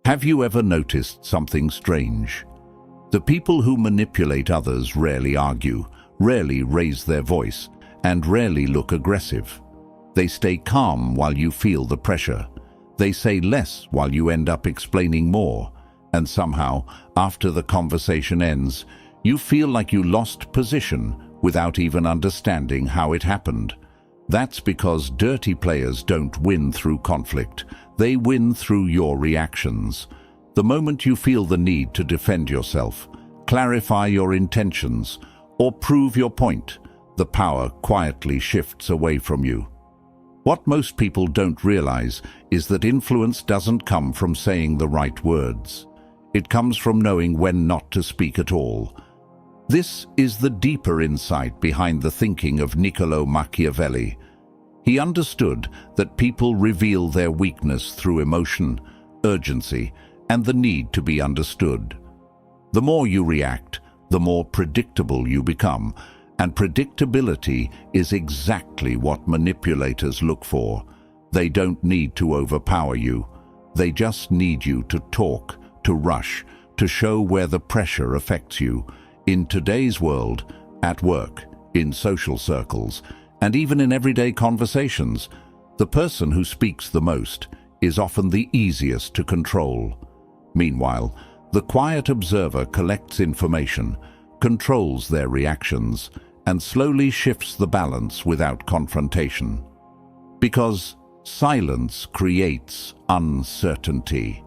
Have you ever noticed something strange? The people who manipulate others rarely argue, rarely raise their voice, and rarely look aggressive. They stay calm while you feel the pressure. They say less while you end up explaining more. And somehow, after the conversation ends, you feel like you lost position without even understanding how it happened. That's because dirty players don't win through conflict. They win through your reactions. The moment you feel the need to defend yourself, clarify your intentions, or prove your point, the power quietly shifts away from you. What most people don't realize is that influence doesn't come from saying the right words. It comes from knowing when not to speak at all. This is the deeper insight behind the thinking of Niccolò Machiavelli. He understood that people reveal their weakness through emotion, urgency, and the need to be understood. The more you react, the more predictable you become, and predictability is exactly what manipulators look for. They don't need to overpower you. They just need you to talk, to rush, to show where the pressure affects you. In today's world, at work, in social circles, and even in everyday conversations, the person who speaks the most is often the easiest to control. Meanwhile, the quiet observer collects information, controls their reactions, and slowly shifts the balance without confrontation. Because silence creates uncertainty,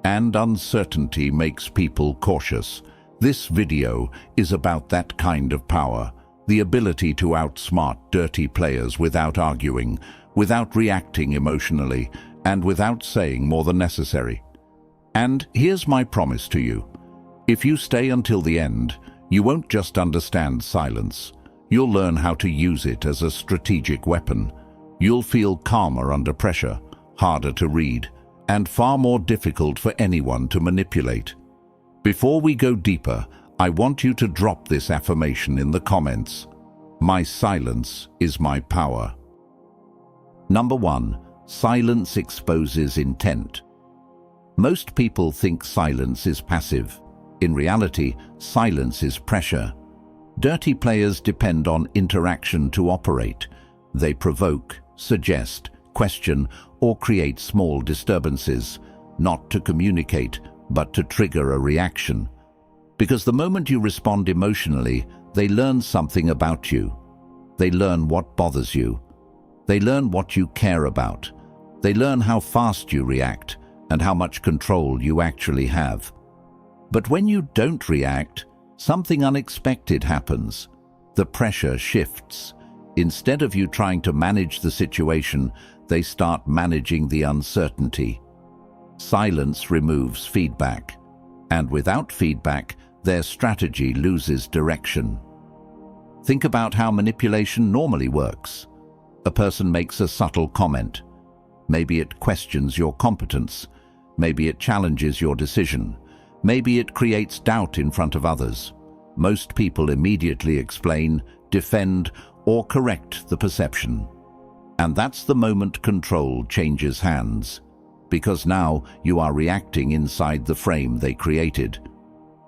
and uncertainty makes people cautious. This video is about that kind of power, the ability to outsmart dirty players without arguing, without reacting emotionally, and without saying more than necessary. And here's my promise to you. If you stay until the end, you won't just understand silence. You'll learn how to use it as a strategic weapon. You'll feel calmer under pressure, harder to read, and far more difficult for anyone to manipulate. Before we go deeper, I want you to drop this affirmation in the comments. My silence is my power. Number 1. Silence exposes intent. Most people think silence is passive. In reality, silence is pressure. Dirty players depend on interaction to operate. They provoke, suggest, question, or create small disturbances, not to communicate, but to trigger a reaction. Because the moment you respond emotionally, they learn something about you. They learn what bothers you. They learn what you care about. They learn how fast you react and how much control you actually have. But when you don't react, something unexpected happens. The pressure shifts. Instead of you trying to manage the situation, they start managing the uncertainty. Silence removes feedback, and without feedback, their strategy loses direction. Think about how manipulation normally works. A person makes a subtle comment. Maybe it questions your competence. Maybe it challenges your decision. Maybe it creates doubt in front of others. Most people immediately explain, defend, or correct the perception. And that's the moment control changes hands, because now you are reacting inside the frame they created.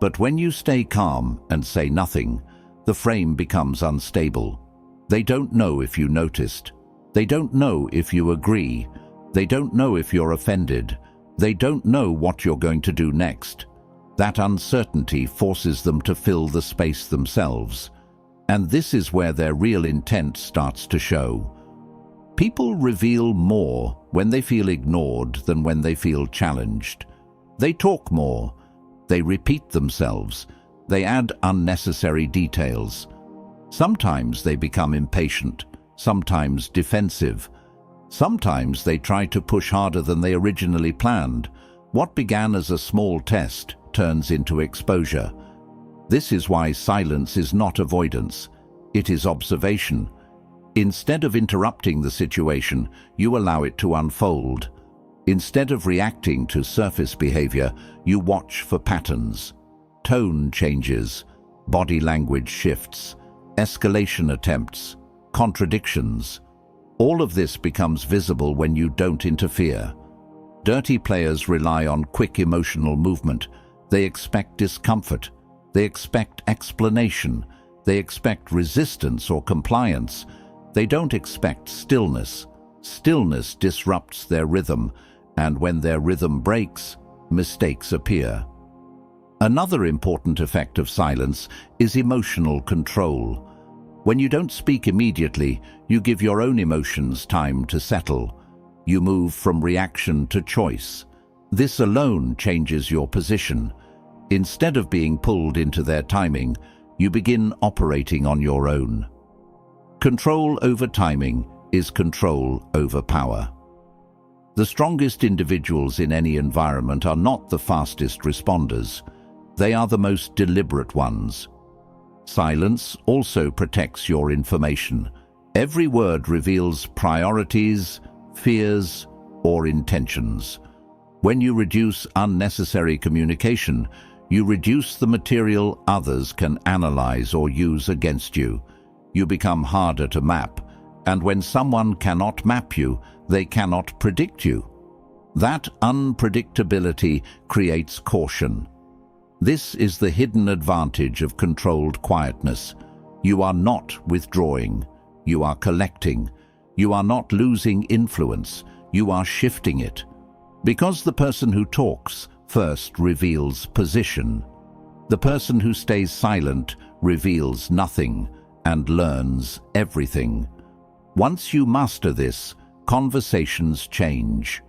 But when you stay calm and say nothing, the frame becomes unstable. They don't know if you noticed. They don't know if you agree. They don't know if you're offended. They don't know what you're going to do next. That uncertainty forces them to fill the space themselves. And this is where their real intent starts to show. People reveal more when they feel ignored than when they feel challenged. They talk more. They repeat themselves. They add unnecessary details. Sometimes they become impatient, sometimes defensive. Sometimes they try to push harder than they originally planned. What began as a small test turns into exposure. This is why silence is not avoidance. It is observation. Instead of interrupting the situation, you allow it to unfold. Instead of reacting to surface behavior, you watch for patterns. Tone changes, body language shifts, escalation attempts, contradictions. All of this becomes visible when you don't interfere. Dirty players rely on quick emotional movement. They expect discomfort. They expect explanation. They expect resistance or compliance. They don't expect stillness. Stillness disrupts their rhythm, and when their rhythm breaks, mistakes appear. Another important effect of silence is emotional control. When you don't speak immediately, you give your own emotions time to settle. You move from reaction to choice. This alone changes your position. Instead of being pulled into their timing, you begin operating on your own. Control over timing is control over power. The strongest individuals in any environment are not the fastest responders. They are the most deliberate ones. Silence also protects your information. Every word reveals priorities, fears, or intentions. When you reduce unnecessary communication, you reduce the material others can analyze or use against you. You become harder to map, and when someone cannot map you, they cannot predict you. That unpredictability creates caution. This is the hidden advantage of controlled quietness. You are not withdrawing. You are collecting. You are not losing influence. You are shifting it. Because the person who talks first reveals position. The person who stays silent reveals nothing and learns everything. Once you master this, conversations change,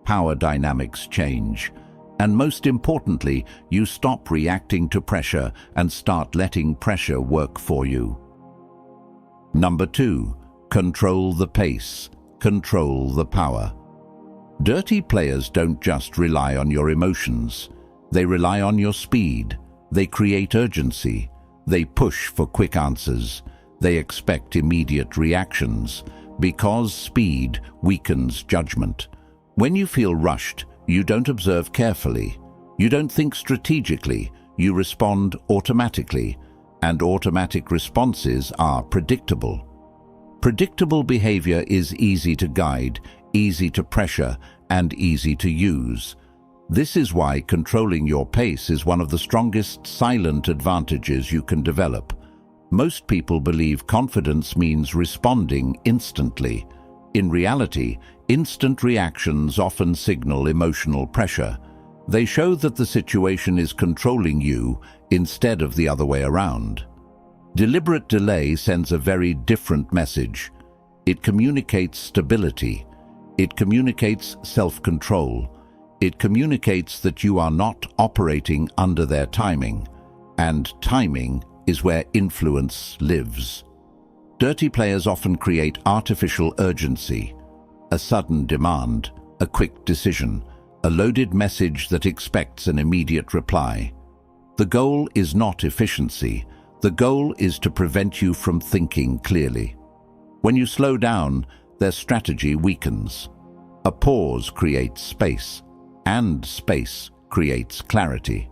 power dynamics change, and most importantly, you stop reacting to pressure and start letting pressure work for you. Number 2, control the pace, control the power. Dirty players don't just rely on your emotions. They rely on your speed. They create urgency. They push for quick answers. They expect immediate reactions, because speed weakens judgment. When you feel rushed, you don't observe carefully. You don't think strategically. You respond automatically, and automatic responses are predictable. Predictable behavior is easy to guide, easy to pressure, and easy to use. This is why controlling your pace is one of the strongest silent advantages you can develop. Most people believe confidence means responding instantly. In reality, instant reactions often signal emotional pressure. They show that the situation is controlling you instead of the other way around. Deliberate delay sends a very different message. It communicates stability. It communicates self-control. It communicates that you are not operating under their timing, and timing is where influence lives. Dirty players often create artificial urgency, a sudden demand, a quick decision, a loaded message that expects an immediate reply. The goal is not efficiency. The goal is to prevent you from thinking clearly. When you slow down, their strategy weakens. A pause creates space, and space creates clarity.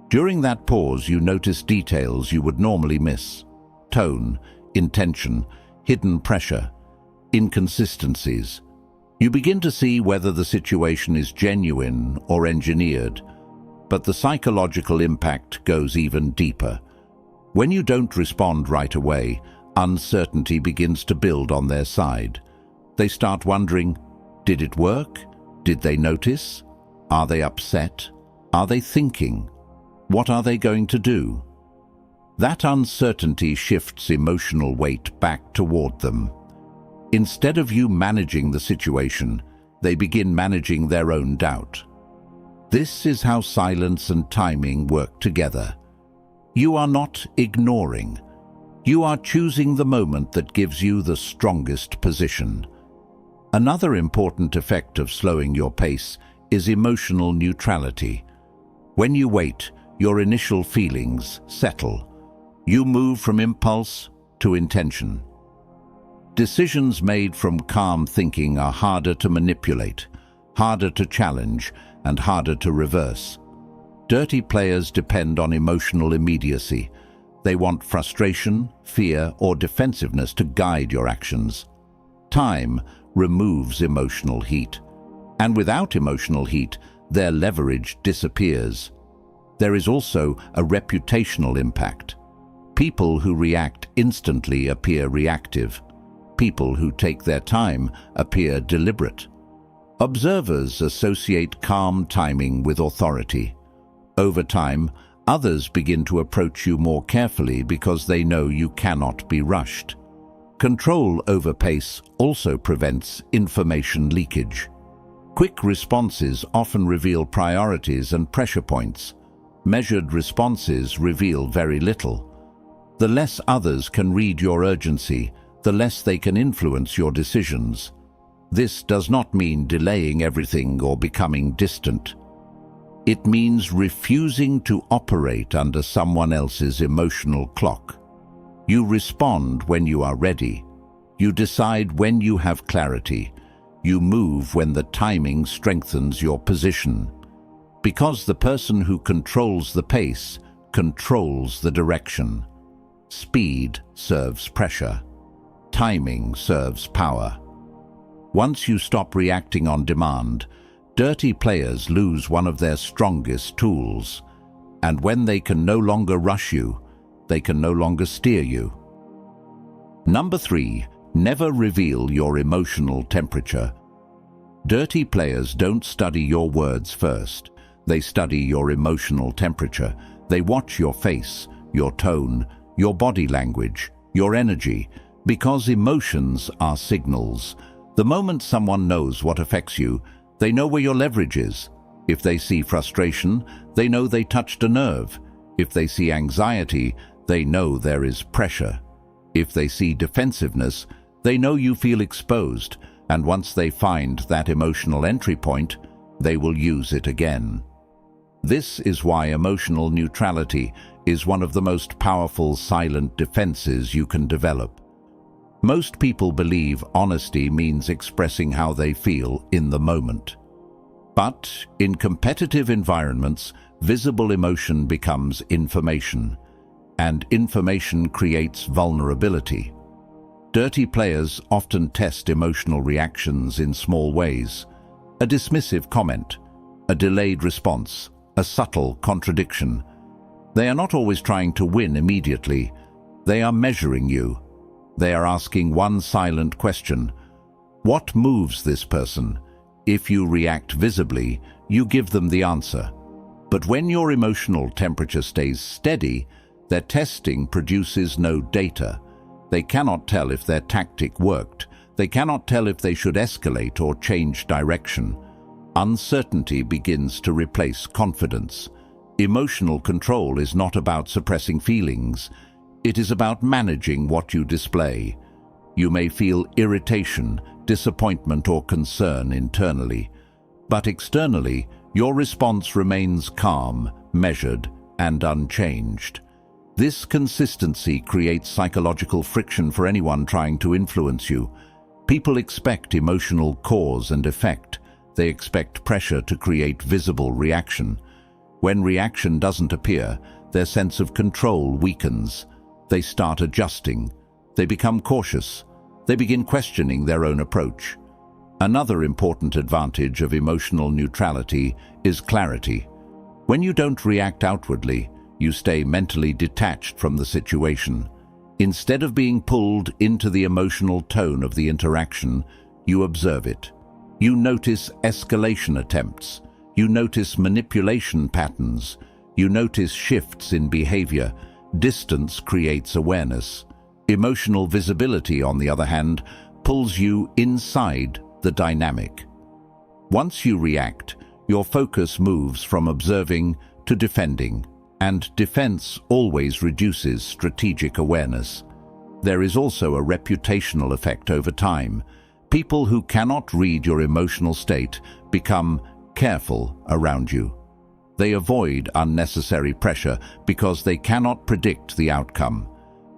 During that pause, you notice details you would normally miss: tone, intention, hidden pressure, inconsistencies. You begin to see whether the situation is genuine or engineered, but the psychological impact goes even deeper. When you don't respond right away, uncertainty begins to build on their side. They start wondering, did it work? Did they notice? Are they upset? Are they thinking? What are they going to do? That uncertainty shifts emotional weight back toward them. Instead of you managing the situation, they begin managing their own doubt. This is how silence and timing work together. You are not ignoring. You are choosing the moment that gives you the strongest position. Another important effect of slowing your pace is emotional neutrality. When you wait, your initial feelings settle. You move from impulse to intention. Decisions made from calm thinking are harder to manipulate, harder to challenge, and harder to reverse. Dirty players depend on emotional immediacy. They want frustration, fear, or defensiveness to guide your actions. Time removes emotional heat, And without emotional heat, their leverage disappears. There is also a reputational impact. People who react instantly appear reactive. People who take their time appear deliberate. Observers associate calm timing with authority. Over time, others begin to approach you more carefully because they know you cannot be rushed. Control over pace also prevents information leakage. Quick responses often reveal priorities and pressure points. Measured responses reveal very little. The less others can read your urgency, the less they can influence your decisions. This does not mean delaying everything or becoming distant. It means refusing to operate under someone else's emotional clock. You respond when you are ready. You decide when you have clarity. You move when the timing strengthens your position. Because the person who controls the pace controls the direction. Speed serves pressure. Timing serves power. Once you stop reacting on demand, dirty players lose one of their strongest tools. And when they can no longer rush you, they can no longer steer you. Number 3, never reveal your emotional temperature. Dirty players don't study your words first. They study your emotional temperature. They watch your face, your tone, your body language, your energy, because emotions are signals. The moment someone knows what affects you, they know where your leverage is. If they see frustration, they know they touched a nerve. If they see anxiety, they know there is pressure. If they see defensiveness, they know you feel exposed, and once they find that emotional entry point, they will use it again. This is why emotional neutrality is one of the most powerful silent defenses you can develop. Most people believe honesty means expressing how they feel in the moment. But in competitive environments, visible emotion becomes information, and information creates vulnerability. Dirty players often test emotional reactions in small ways. A dismissive comment, a delayed response, a subtle contradiction. They are not always trying to win immediately. They are measuring you. They are asking one silent question: what moves this person? If you react visibly, you give them the answer. But when your emotional temperature stays steady, their testing produces no data. They cannot tell if their tactic worked. They cannot tell if they should escalate or change direction. Uncertainty begins to replace confidence. Emotional control is not about suppressing feelings. It is about managing what you display. You may feel irritation, disappointment, or concern internally, but externally, your response remains calm, measured, and unchanged. This consistency creates psychological friction for anyone trying to influence you. People expect emotional cause and effect. They expect pressure to create visible reaction. When reaction doesn't appear, their sense of control weakens. They start adjusting. They become cautious. They begin questioning their own approach. Another important advantage of emotional neutrality is clarity. When you don't react outwardly, you stay mentally detached from the situation. Instead of being pulled into the emotional tone of the interaction, you observe it. You notice escalation attempts. You notice manipulation patterns. You notice shifts in behavior. Distance creates awareness. Emotional visibility, on the other hand, pulls you inside the dynamic. Once you react, your focus moves from observing to defending, and defense always reduces strategic awareness. There is also a reputational effect over time. People who cannot read your emotional state become careful around you. They avoid unnecessary pressure because they cannot predict the outcome.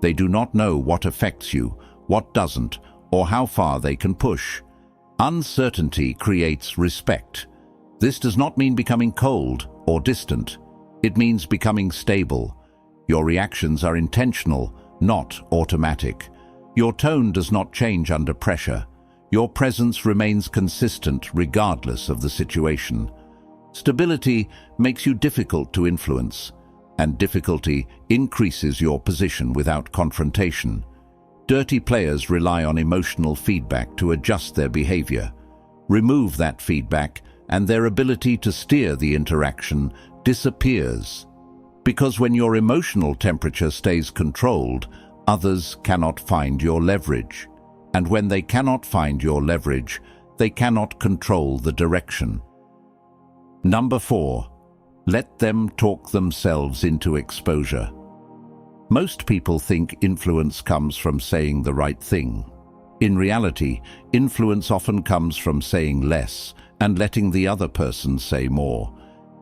They do not know what affects you, what doesn't, or how far they can push. Uncertainty creates respect. This does not mean becoming cold or distant. It means becoming stable. Your reactions are intentional, not automatic. Your tone does not change under pressure. Your presence remains consistent regardless of the situation. Stability makes you difficult to influence, and difficulty increases your position without confrontation. Dirty players rely on emotional feedback to adjust their behavior. Remove that feedback, and their ability to steer the interaction disappears. Because when your emotional temperature stays controlled, others cannot find your leverage. And when they cannot find your leverage, they cannot control the direction. Number 4. Let them talk themselves into exposure. Most people think influence comes from saying the right thing. In reality, influence often comes from saying less and letting the other person say more.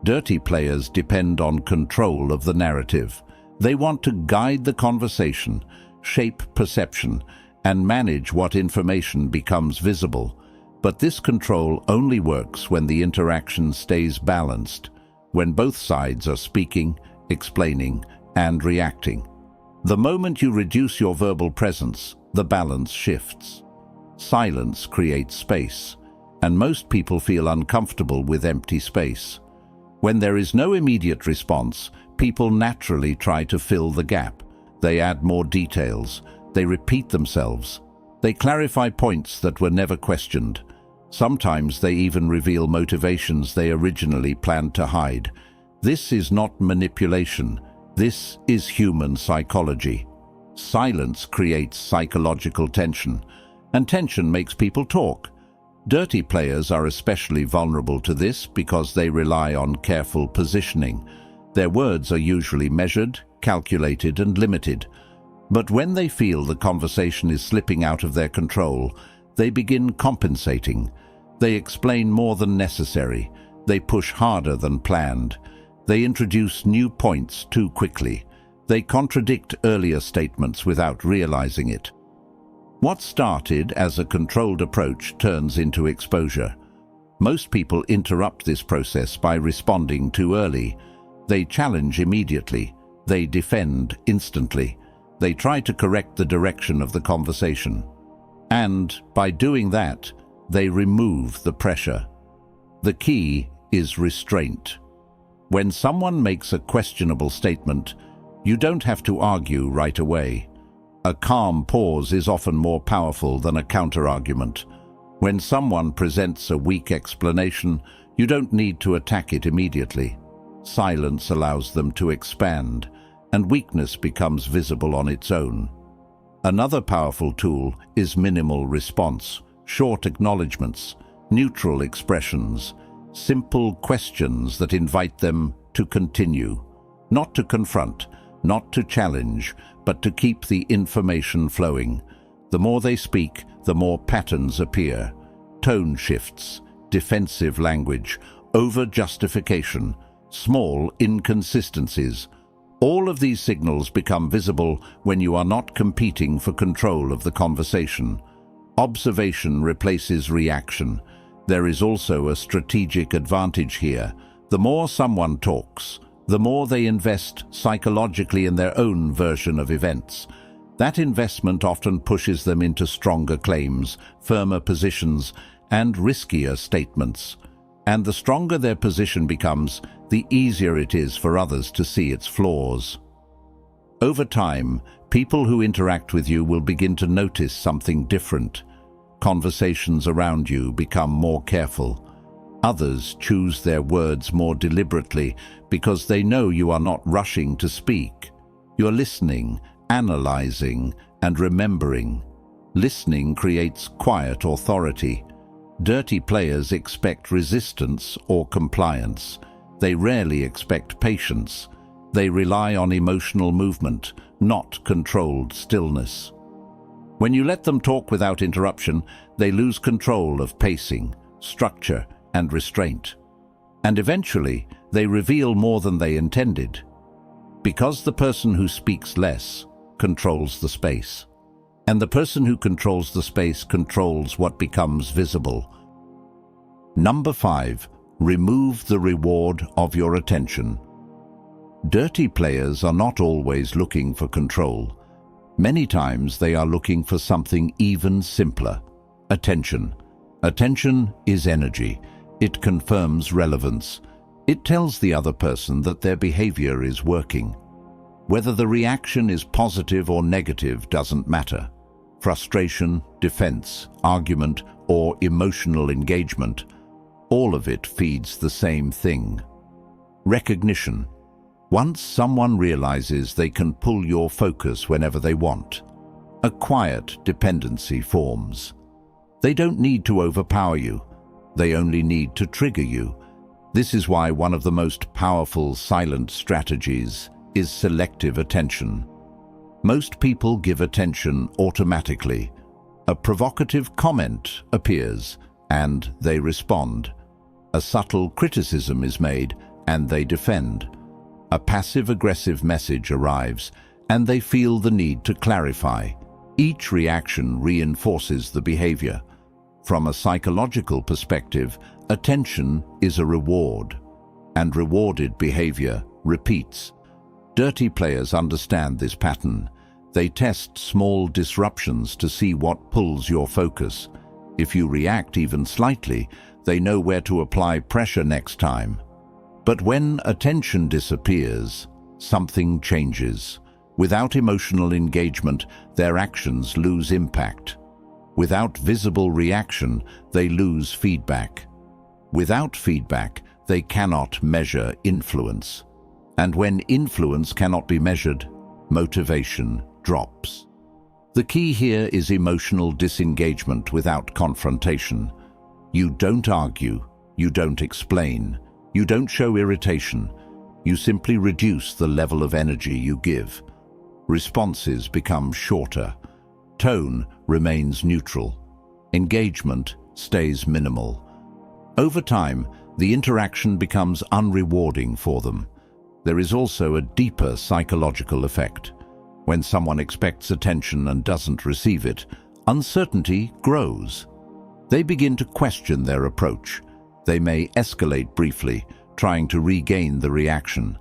Dirty players depend on control of the narrative. They want to guide the conversation, shape perception, and manage what information becomes visible. But this control only works when the interaction stays balanced, when both sides are speaking, explaining, and reacting. The moment you reduce your verbal presence, the balance shifts. Silence creates space, and most people feel uncomfortable with empty space. When there is no immediate response, people naturally try to fill the gap. They add more details. They repeat themselves. They clarify points that were never questioned. Sometimes they even reveal motivations they originally planned to hide. This is not manipulation. This is human psychology. Silence creates psychological tension, and tension makes people talk. Dirty players are especially vulnerable to this because they rely on careful positioning. Their words are usually measured, calculated, and limited. But when they feel the conversation is slipping out of their control, they begin compensating. They explain more than necessary. They push harder than planned. They introduce new points too quickly. They contradict earlier statements without realizing it. What started as a controlled approach turns into exposure. Most people interrupt this process by responding too early. They challenge immediately. They defend instantly. They try to correct the direction of the conversation. And by doing that, they remove the pressure. The key is restraint. When someone makes a questionable statement, you don't have to argue right away. A calm pause is often more powerful than a counter-argument. When someone presents a weak explanation, you don't need to attack it immediately. Silence allows them to expand, and weakness becomes visible on its own. Another powerful tool is minimal response, short acknowledgements, neutral expressions, simple questions that invite them to continue, not to confront, not to challenge, but to keep the information flowing. The more they speak, the more patterns appear. Tone shifts, defensive language, over-justification, small inconsistencies. All of these signals become visible when you are not competing for control of the conversation. Observation replaces reaction. There is also a strategic advantage here. The more someone talks, the more they invest psychologically in their own version of events. That investment often pushes them into stronger claims, firmer positions, and riskier statements. And the stronger their position becomes, the easier it is for others to see its flaws. Over time, people who interact with you will begin to notice something different. Conversations around you become more careful. Others choose their words more deliberately because they know you are not rushing to speak. You're listening, analyzing, and remembering. Listening creates quiet authority. Dirty players expect resistance or compliance. They rarely expect patience. They rely on emotional movement, not controlled stillness. When you let them talk without interruption, they lose control of pacing, structure, and restraint. And eventually, they reveal more than they intended. Because the person who speaks less controls the space. And the person who controls the space controls what becomes visible. Number 5. Remove the reward of your attention. Dirty players are not always looking for control. Many times they are looking for something even simpler: Attention. Attention is energy. It confirms relevance. It tells the other person that their behavior is working. Whether the reaction is positive or negative doesn't matter. Frustration, defense, argument, or emotional engagement, all of it feeds the same thing. Recognition. Once someone realizes they can pull your focus whenever they want, a quiet dependency forms. They don't need to overpower you. They only need to trigger you. This is why one of the most powerful silent strategies is selective attention. Most people give attention automatically. A provocative comment appears, and they respond. A subtle criticism is made, and they defend. A passive-aggressive message arrives, and they feel the need to clarify. Each reaction reinforces the behavior. From a psychological perspective, attention is a reward, and rewarded behavior repeats. Dirty players understand this pattern. They test small disruptions to see what pulls your focus. If you react even slightly, they know where to apply pressure next time. But when attention disappears, something changes. Without emotional engagement, their actions lose impact. Without visible reaction, they lose feedback. Without feedback, they cannot measure influence. And when influence cannot be measured, motivation drops. The key here is emotional disengagement without confrontation. You don't argue, you don't explain, you don't show irritation. You simply reduce the level of energy you give. Responses become shorter. Tone remains neutral. Engagement stays minimal. Over time, the interaction becomes unrewarding for them. There is also a deeper psychological effect. When someone expects attention and doesn't receive it, uncertainty grows. They begin to question their approach. They may escalate briefly, trying to regain the reaction.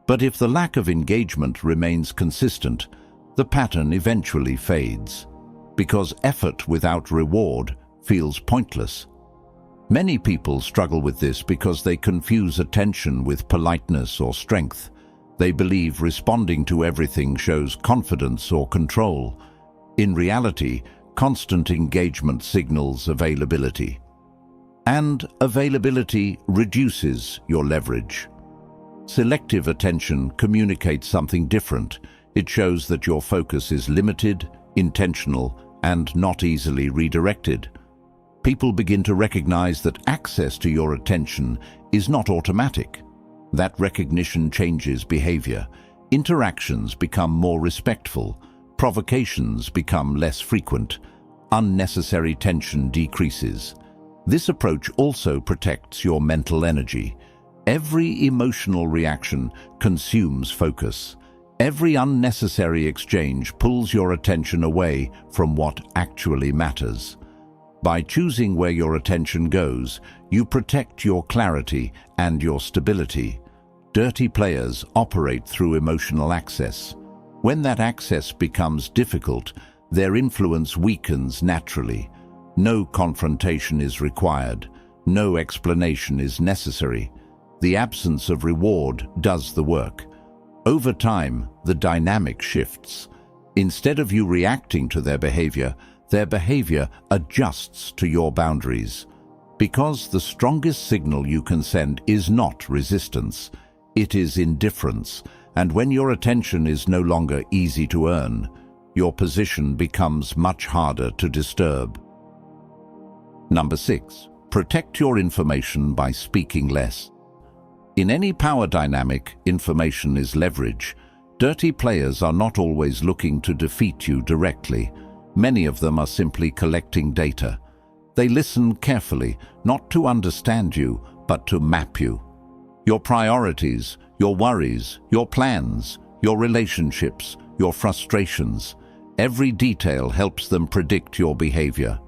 But if the lack of engagement remains consistent, the pattern eventually fades, because effort without reward feels pointless. Many people struggle with this because they confuse attention with politeness or strength. They believe responding to everything shows confidence or control. In reality, constant engagement signals availability. And availability reduces your leverage. Selective attention communicates something different. It shows that your focus is limited, intentional, and not easily redirected. People begin to recognize that access to your attention is not automatic. That recognition changes behavior. Interactions become more respectful. Provocations become less frequent. Unnecessary tension decreases. This approach also protects your mental energy. Every emotional reaction consumes focus. Every unnecessary exchange pulls your attention away from what actually matters. By choosing where your attention goes, you protect your clarity and your stability. Dirty players operate through emotional access. When that access becomes difficult, their influence weakens naturally. No confrontation is required. No explanation is necessary. The absence of reward does the work. Over time, the dynamic shifts. Instead of you reacting to their behavior adjusts to your boundaries. Because the strongest signal you can send is not resistance, it is indifference. And when your attention is no longer easy to earn, your position becomes much harder to disturb. Number 6. Protect your information by speaking less. In any power dynamic, information is leverage. Dirty players are not always looking to defeat you directly. Many of them are simply collecting data. They listen carefully, not to understand you, but to map you. Your priorities, your worries, your plans, your relationships, your frustrations. Every detail helps them predict your behavior.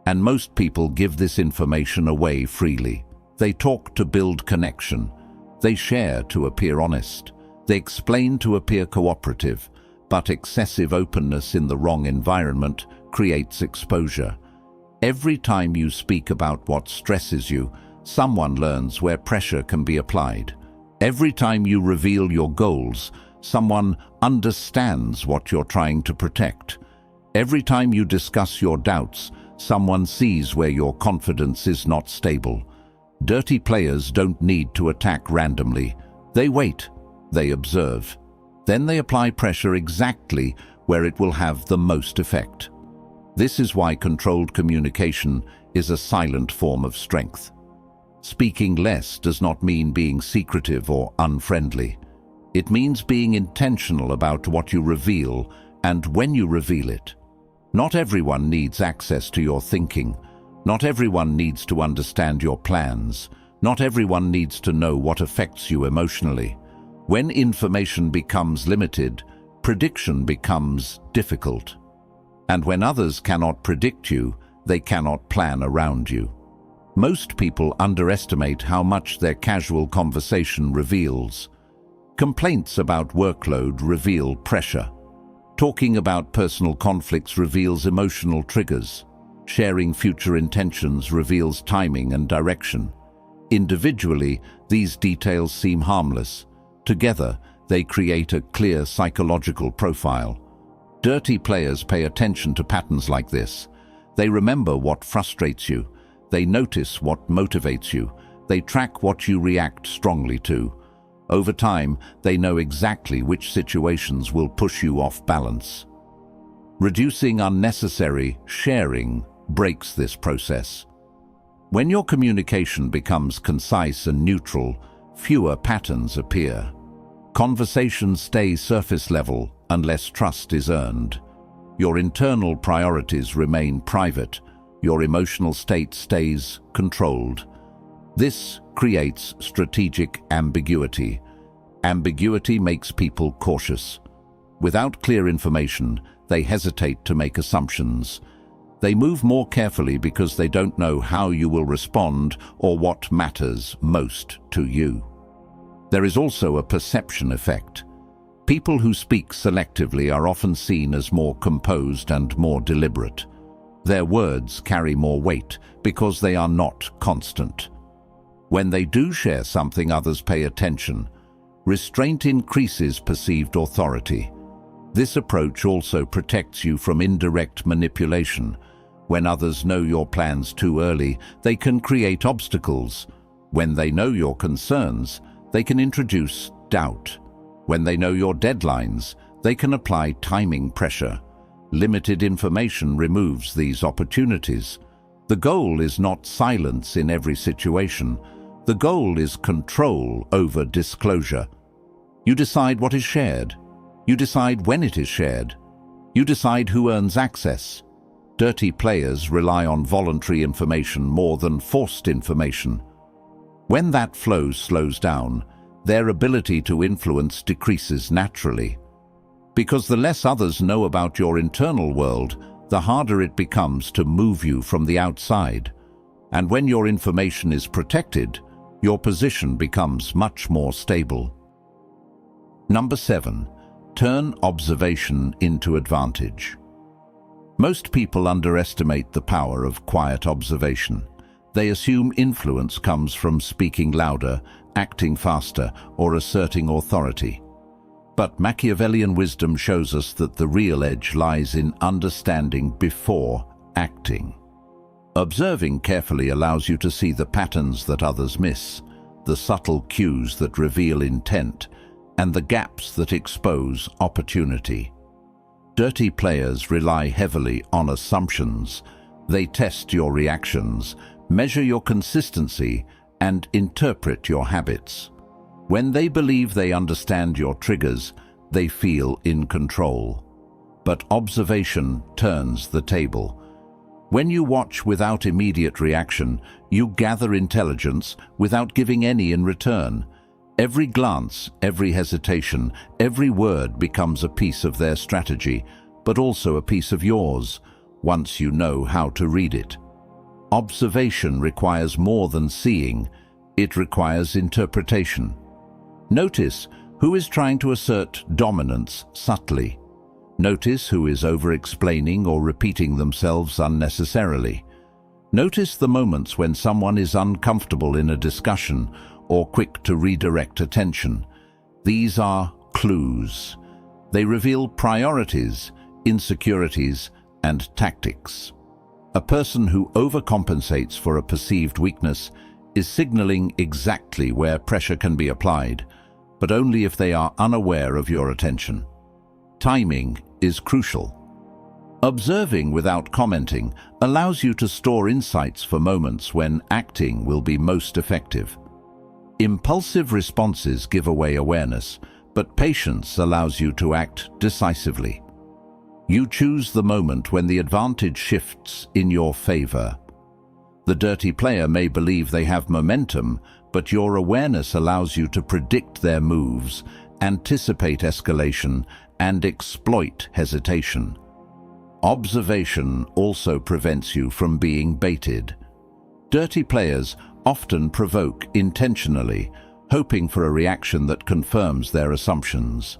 And most people give this information away freely. They talk to build connection. They share to appear honest. They explain to appear cooperative. But excessive openness in the wrong environment creates exposure. Every time you speak about what stresses you, someone learns where pressure can be applied. Every time you reveal your goals, someone understands what you're trying to protect. Every time you discuss your doubts, someone sees where your confidence is not stable. Dirty players don't need to attack randomly. They wait, they observe. Then they apply pressure exactly where it will have the most effect. This is why controlled communication is a silent form of strength. Speaking less does not mean being secretive or unfriendly. It means being intentional about what you reveal and when you reveal it. Not everyone needs access to your thinking. Not everyone needs to understand your plans. Not everyone needs to know what affects you emotionally. When information becomes limited, prediction becomes difficult. And when others cannot predict you, they cannot plan around you. Most people underestimate how much their casual conversation reveals. Complaints about workload reveal pressure. Talking about personal conflicts reveals emotional triggers. Sharing future intentions reveals timing and direction. Individually, these details seem harmless. Together, they create a clear psychological profile. Dirty players pay attention to patterns like this. They remember what frustrates you. They notice what motivates you. They track what you react strongly to. Over time, they know exactly which situations will push you off balance. Reducing unnecessary sharing breaks this process. When your communication becomes concise and neutral, fewer patterns appear. Conversations stay surface level unless trust is earned. Your internal priorities remain private. Your emotional state stays controlled. This creates strategic ambiguity. Ambiguity makes people cautious. Without clear information, they hesitate to make assumptions. They move more carefully because they don't know how you will respond or what matters most to you. There is also a perception effect. People who speak selectively are often seen as more composed and more deliberate. Their words carry more weight because they are not constant. When they do share something, others pay attention. Restraint increases perceived authority. This approach also protects you from indirect manipulation. When others know your plans too early, they can create obstacles. When they know your concerns, they can introduce doubt. When they know your deadlines, they can apply timing pressure. Limited information removes these opportunities. The goal is not silence in every situation. The goal is control over disclosure. You decide what is shared. You decide when it is shared. You decide who earns access. Dirty players rely on voluntary information more than forced information. When that flow slows down, their ability to influence decreases naturally. Because the less others know about your internal world, the harder it becomes to move you from the outside. And when your information is protected, your position becomes much more stable. Number 7. Turn observation into advantage. Most people underestimate the power of quiet observation. They assume influence comes from speaking louder, acting faster, or asserting authority. But Machiavellian wisdom shows us that the real edge lies in understanding before acting. Observing carefully allows you to see the patterns that others miss, the subtle cues that reveal intent, and the gaps that expose opportunity. Dirty players rely heavily on assumptions. They test your reactions, measure your consistency, and interpret your habits. When they believe they understand your triggers, they feel in control. But observation turns the table. When you watch without immediate reaction, you gather intelligence without giving any in return. Every glance, every hesitation, every word becomes a piece of their strategy, but also a piece of yours, once you know how to read it. Observation requires more than seeing. It requires interpretation. Notice who is trying to assert dominance subtly. Notice who is over-explaining or repeating themselves unnecessarily. Notice the moments when someone is uncomfortable in a discussion or quick to redirect attention. These are clues. They reveal priorities, insecurities, and tactics. A person who overcompensates for a perceived weakness is signaling exactly where pressure can be applied, but only if they are unaware of your attention. Timing is crucial. Observing without commenting allows you to store insights for moments when acting will be most effective. Impulsive responses give away awareness, but patience allows you to act decisively. You choose the moment when the advantage shifts in your favor. The dirty player may believe they have momentum, but your awareness allows you to predict their moves, anticipate escalation, and exploit hesitation. Observation also prevents you from being baited. Dirty players often provoke intentionally, hoping for a reaction that confirms their assumptions.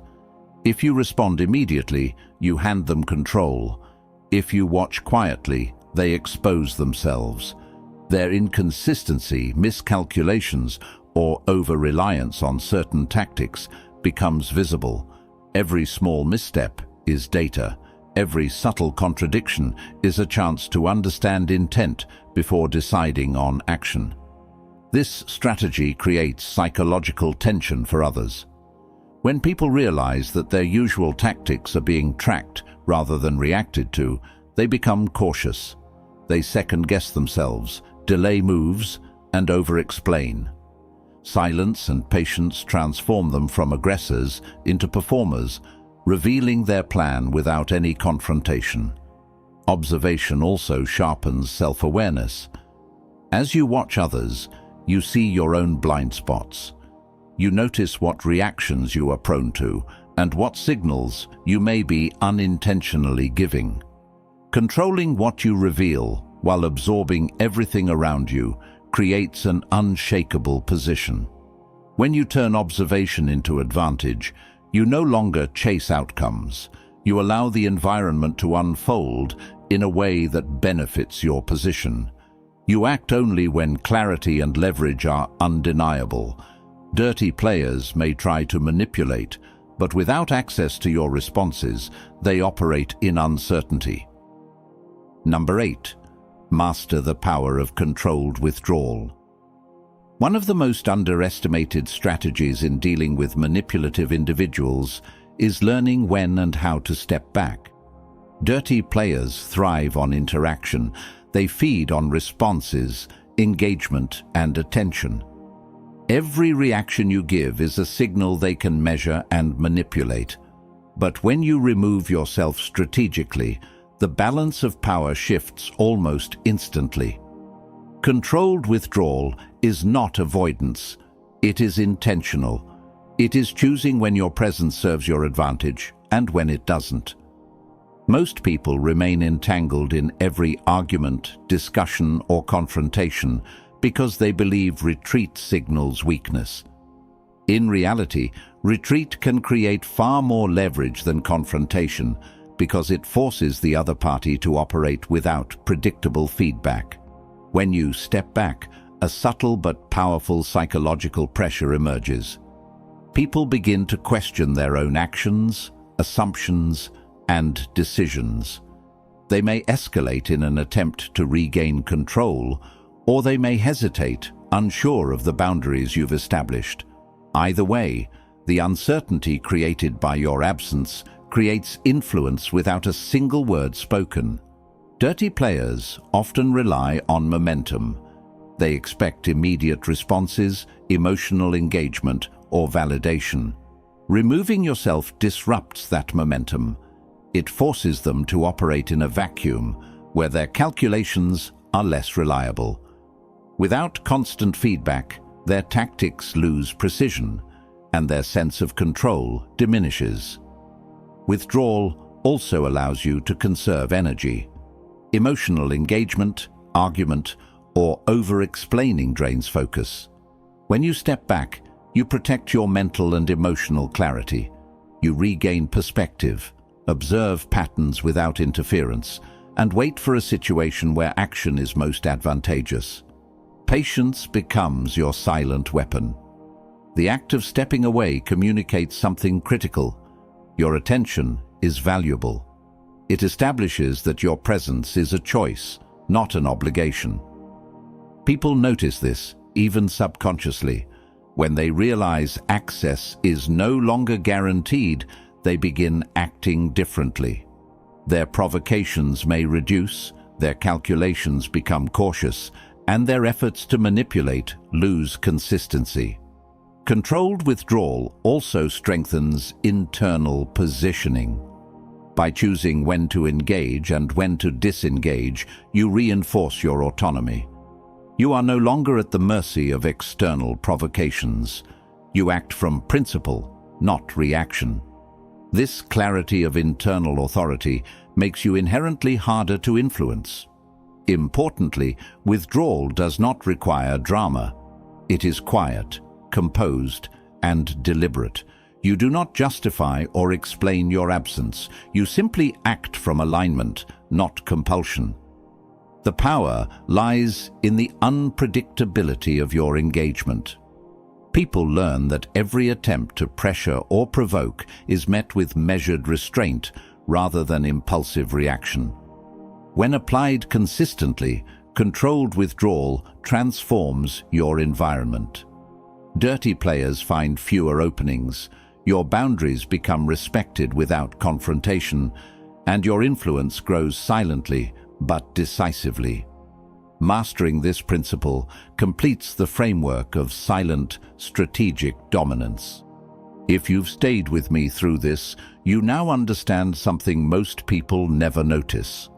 If you respond immediately, you hand them control. If you watch quietly, they expose themselves. Their inconsistency, miscalculations, or over-reliance on certain tactics becomes visible. Every small misstep is data. Every subtle contradiction is a chance to understand intent before deciding on action. This strategy creates psychological tension for others. When people realize that their usual tactics are being tracked rather than reacted to, they become cautious. They second-guess themselves, delay moves, and over-explain. Silence and patience transform them from aggressors into performers, revealing their plan without any confrontation. Observation also sharpens self-awareness. As you watch others, you see your own blind spots. You notice what reactions you are prone to and what signals you may be unintentionally giving. Controlling what you reveal while absorbing everything around you creates an unshakable position. When you turn observation into advantage, you no longer chase outcomes. You allow the environment to unfold in a way that benefits your position. You act only when clarity and leverage are undeniable. Dirty players may try to manipulate, but without access to your responses, they operate in uncertainty. Number 8. Master the power of controlled withdrawal. One of the most underestimated strategies in dealing with manipulative individuals is learning when and how to step back. Dirty players thrive on interaction. They feed on responses, engagement, and attention. Every reaction you give is a signal they can measure and manipulate. But when you remove yourself strategically, the balance of power shifts almost instantly. Controlled withdrawal is not avoidance. It is intentional. It is choosing when your presence serves your advantage and when it doesn't. Most people remain entangled in every argument, discussion, or confrontation because they believe retreat signals weakness. In reality, retreat can create far more leverage than confrontation because it forces the other party to operate without predictable feedback. When you step back, a subtle but powerful psychological pressure emerges. People begin to question their own actions, assumptions, and decisions. They may escalate in an attempt to regain control, or they may hesitate, unsure of the boundaries you've established. Either way, the uncertainty created by your absence creates influence without a single word spoken. Dirty players often rely on momentum. They expect immediate responses, emotional engagement, or validation. Removing yourself disrupts that momentum. It forces them to operate in a vacuum where their calculations are less reliable. Without constant feedback, their tactics lose precision, and their sense of control diminishes. Withdrawal also allows you to conserve energy. Emotional engagement, argument, or over-explaining drains focus. When you step back, you protect your mental and emotional clarity. You regain perspective, observe patterns without interference, and wait for a situation where action is most advantageous. Patience becomes your silent weapon. The act of stepping away communicates something critical. Your attention is valuable. It establishes that your presence is a choice, not an obligation. People notice this, even subconsciously. When they realize access is no longer guaranteed, they begin acting differently. Their provocations may reduce, their calculations become cautious, and their efforts to manipulate lose consistency. Controlled withdrawal also strengthens internal positioning. By choosing when to engage and when to disengage, you reinforce your autonomy. You are no longer at the mercy of external provocations. You act from principle, not reaction. This clarity of internal authority makes you inherently harder to influence. Importantly, withdrawal does not require drama. It is quiet, composed, and deliberate. You do not justify or explain your absence. You simply act from alignment, not compulsion. The power lies in the unpredictability of your engagement. People learn that every attempt to pressure or provoke is met with measured restraint rather than impulsive reaction. When applied consistently, controlled withdrawal transforms your environment. Dirty players find fewer openings, your boundaries become respected without confrontation, and your influence grows silently but decisively. Mastering this principle completes the framework of silent, strategic dominance. If you've stayed with me through this, you now understand something most people never notice.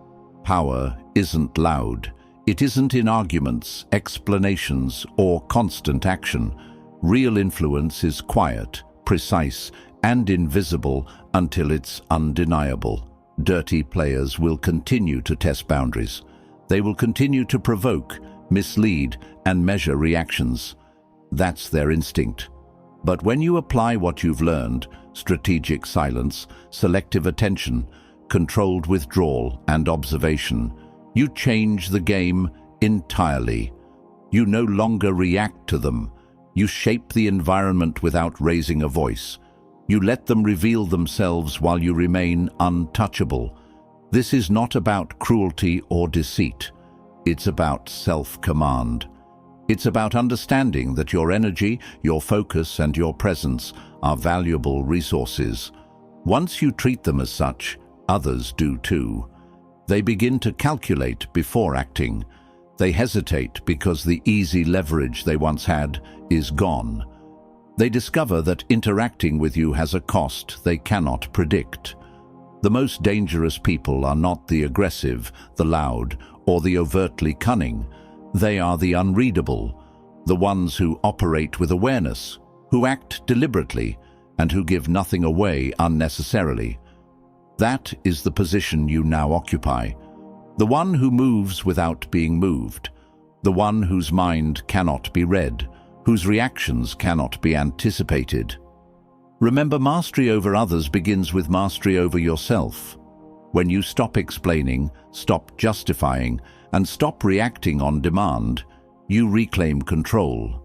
Power isn't loud. It isn't in arguments, explanations, or constant action. Real influence is quiet, precise, and invisible until it's undeniable. Dirty players will continue to test boundaries. They will continue to provoke, mislead, and measure reactions. That's their instinct. But when you apply what you've learned, strategic silence, selective attention, controlled withdrawal, and observation, you change the game entirely. You no longer react to them. You shape the environment without raising a voice. You let them reveal themselves while you remain untouchable. This is not about cruelty or deceit. It's about self-command. It's about understanding that your energy, your focus, and your presence are valuable resources. Once you treat them as such, others do too. They begin to calculate before acting. They hesitate because the easy leverage they once had is gone. They discover that interacting with you has a cost they cannot predict. The most dangerous people are not the aggressive, the loud, or the overtly cunning. They are the unreadable, the ones who operate with awareness, who act deliberately, and who give nothing away unnecessarily. That is the position you now occupy. The one who moves without being moved. The one whose mind cannot be read, whose reactions cannot be anticipated. Remember, mastery over others begins with mastery over yourself. When you stop explaining, stop justifying, and stop reacting on demand, you reclaim control.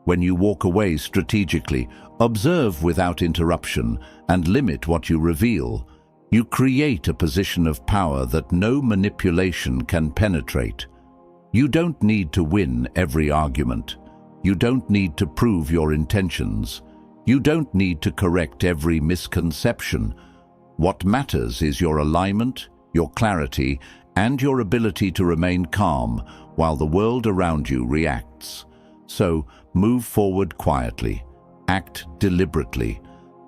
When you walk away strategically, observe without interruption, and limit what you reveal, you create a position of power that no manipulation can penetrate. You don't need to win every argument. You don't need to prove your intentions. You don't need to correct every misconception. What matters is your alignment, your clarity, and your ability to remain calm while the world around you reacts. So, move forward quietly. Act deliberately.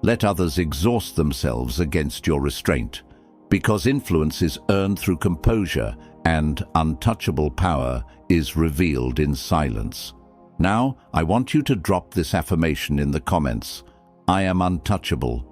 Let others exhaust themselves against your restraint, because influence is earned through composure and untouchable power is revealed in silence. Now, I want you to drop this affirmation in the comments. I am untouchable.